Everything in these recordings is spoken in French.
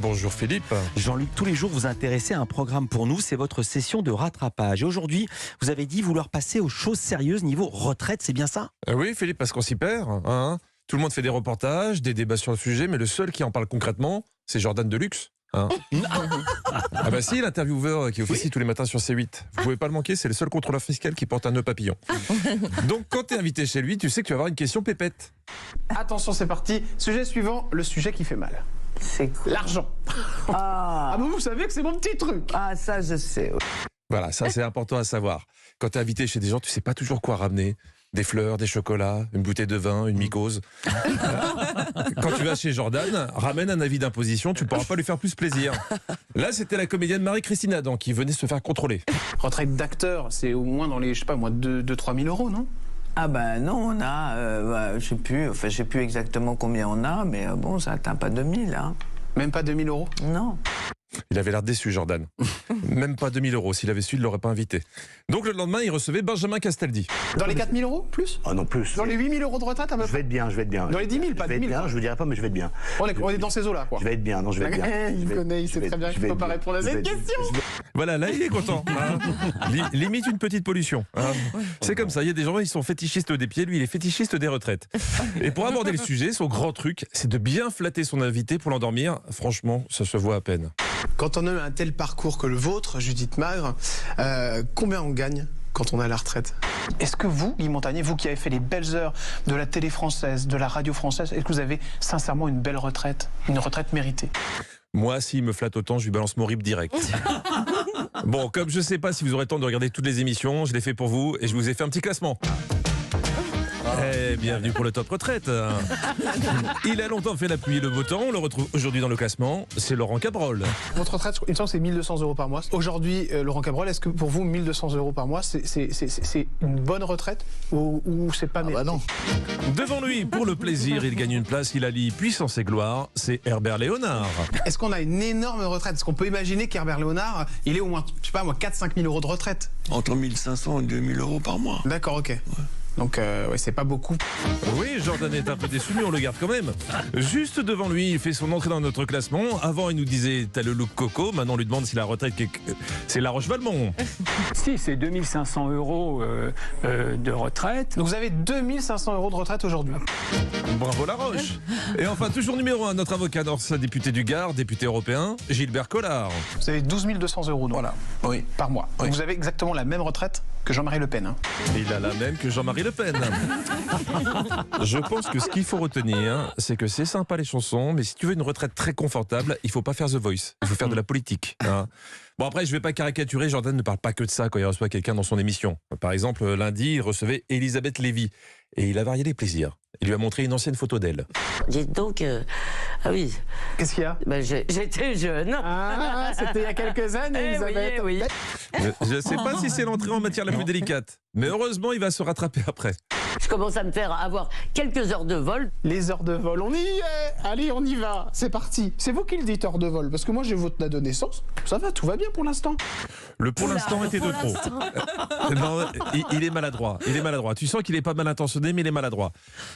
Bonjour Philippe. Jean-Luc, tous les jours vous intéressez à un programme pour nous, c'est votre session de rattrapage. Et aujourd'hui, vous avez dit vouloir passer aux choses sérieuses niveau retraite, c'est bien ça? Oui Philippe, parce qu'on s'y perd. Hein. Tout le monde fait des reportages, des débats sur le sujet, mais le seul qui en parle concrètement, c'est Jordan Deluxe. Hein. Ah bah si, l'intervieweur qui officie tous les matins sur C8. Vous pouvez pas le manquer, c'est le seul contrôleur fiscal qui porte un nœud papillon. Donc quand tu es invité chez lui, tu sais que tu vas avoir une question pépette. Attention, c'est parti. Sujet suivant, le sujet qui fait mal. C'est quoi? L'argent. Ah, Ah bon, vous savez que c'est mon petit truc. ah, ça je sais. Voilà, ça c'est important à savoir. Quand tu es invité chez des gens, tu sais pas toujours quoi ramener. Des fleurs, des chocolats, une bouteille de vin, une mycose. Quand tu vas chez Jordan, ramène un avis d'imposition, tu ne pourras pas lui faire plus plaisir. Là, c'était la comédienne Marie-Christine Adam qui venait se faire contrôler. Retraite d'acteur, c'est au moins dans les, je sais pas moi, 2-3 000 euros, non? Ah ben non, on a, je sais plus exactement combien on a, mais bon, ça atteint pas 2000, hein. Même pas 2 000 euros? Non. Il avait l'air déçu, Jordan. Même pas 2000 euros. S'il avait su, il ne l'aurait pas invité. Donc le lendemain, il recevait Benjamin Castaldi. Dans les 4 000 euros, plus? Ah non, plus. Dans les 8 000 euros de retraite, à peu Je près? vais être bien, je vais être bien. Dans les 10 000, pas je vais 10 être 000. bien, je vous dirai pas, mais je vais être bien. On est dans ces eaux-là, quoi. Je vais être bien, non, je vais être bien. Il me connaît, il sait très bien qu'il ne faut pas répondre à cette question. Voilà, là, il est content. Hein. Limite une petite pollution. Hein. C'est comme ça. Il y a des gens, ils sont fétichistes des pieds. Lui, il est fétichiste des retraites. Et pour aborder le sujet, son grand truc, c'est de bien flatter son invité pour l'endormir. Franchement, ça se voit à peine. Quand on a un tel parcours que le vôtre, Judith Magre, combien on gagne quand on est à la retraite? Est-ce que vous, Guy Montagnier, vous qui avez fait les belles heures de la télé française, de la radio française, est-ce que vous avez sincèrement une belle retraite, une retraite méritée? Moi, s'il me flatte autant, je lui balance mon RIP direct. Bon, comme je ne sais pas si vous aurez le temps de regarder toutes les émissions, je l'ai fait pour vous et je vous ai fait un petit classement. Bienvenue pour le Top Retraite. Il a longtemps fait la pluie et le beau temps. On le retrouve aujourd'hui dans le classement. C'est Laurent Cabrol. Votre retraite, il me semble que c'est 1 200 euros par mois. Aujourd'hui, Laurent Cabrol, est-ce que pour vous, 1 200 euros par mois, c'est une bonne retraite ou c'est pas mérité? Ah bah non. Devant lui, pour le plaisir, il gagne une place. Il allie puissance et gloire. C'est Herbert Léonard. Est-ce qu'on a une énorme retraite? Est-ce qu'on peut imaginer qu'Herbert Léonard, il est au moins, je sais pas moi, 4-5 000 euros de retraite? Entre 1500 et 2000 euros par mois. D'accord, ok. Donc, ouais, c'est pas beaucoup. Oui, Jordan est un peu déçu, mais on le garde quand même. Juste devant lui, il fait son entrée dans notre classement. Avant, il nous disait t'as le look coco. Maintenant, on lui demande si la retraite, c'est La Roche-Valmont. Si, c'est 2500 euros de retraite. Donc, vous avez 2500 euros de retraite aujourd'hui. Bravo La Roche. Et enfin, toujours numéro 1, notre avocat, notre député du Gard, député européen, Gilbert Collard. Vous avez 12 200 euros donc, Voilà. Oui. par mois. Oui. Donc, vous avez exactement la même retraite que Jean-Marie Le Pen. Hein. Il a la même que Jean-Marie Le Pen. Je pense que ce qu'il faut retenir, c'est que c'est sympa les chansons, mais si tu veux une retraite très confortable, il faut pas faire The Voice, il faut faire de la politique. Hein. Bon après, je vais pas caricaturer, Jordan ne parle pas que de ça quand il reçoit quelqu'un dans son émission. Par exemple, lundi, il recevait Elisabeth Lévy et il a varié les plaisirs. Il lui a montré une ancienne photo d'elle. Dites donc, ah oui, Qu'est-ce qu'il y a? ben j'étais jeune. Ah, c'était il y a quelques années, Eh Elisabeth. oui, Je ne sais pas si c'est l'entrée en matière la plus délicate, mais heureusement, il va se rattraper après. Je commence à me faire avoir quelques heures de vol. Les heures de vol, on y est. Allez, on y va. C'est parti. C'est vous qui le dites, heures de vol, parce que moi j'ai votre date de naissance. Ça va, tout va bien pour l'instant. Le pour l'instant était de trop. Non, il est maladroit. Il est maladroit. Tu sens qu'il est pas mal intentionné, mais il est maladroit.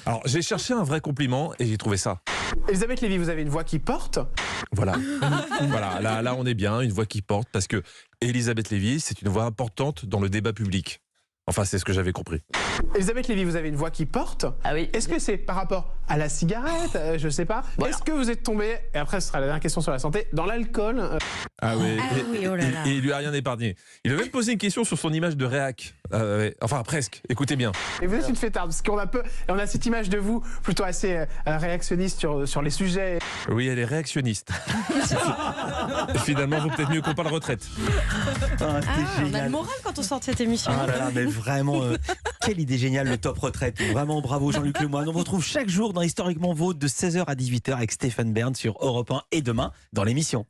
Alors, j'ai cherché un vrai compliment et j'ai trouvé ça. Elisabeth Lévy, vous avez une voix qui porte. Voilà. Voilà. Là, on est bien. Une voix qui porte parce que Elisabeth Lévy, c'est une voix importante dans le débat public. Enfin, c'est ce que j'avais compris. Elisabeth Lévy, vous avez une voix qui porte. Ah oui. Est-ce que c'est par rapport à la cigarette? Je sais pas. Voilà. Est-ce que vous êtes tombé, et après ce sera la dernière question sur la santé, dans l'alcool? Ah oui. oui, oh là là. Et il lui a rien épargné. Il a même posé une question sur son image de réac. Ouais. Enfin, presque. Écoutez bien. Et vous êtes une fêtarde, parce qu'on a on a cette image de vous plutôt assez réactionniste sur les sujets. Oui, elle est réactionniste. Finalement, vaut peut-être mieux qu'on parle retraite. Ah, c'était On a le génial. moral quand on sort de cette émission. Ah là là, mais vraiment, quelle idée géniale, le Top Retraite. Vraiment bravo Jean-Luc Lemoyne. On vous retrouve chaque jour dans Historiquement Vôtre de 16h à 18h avec Stéphane Bern sur Europe 1 et demain dans l'émission.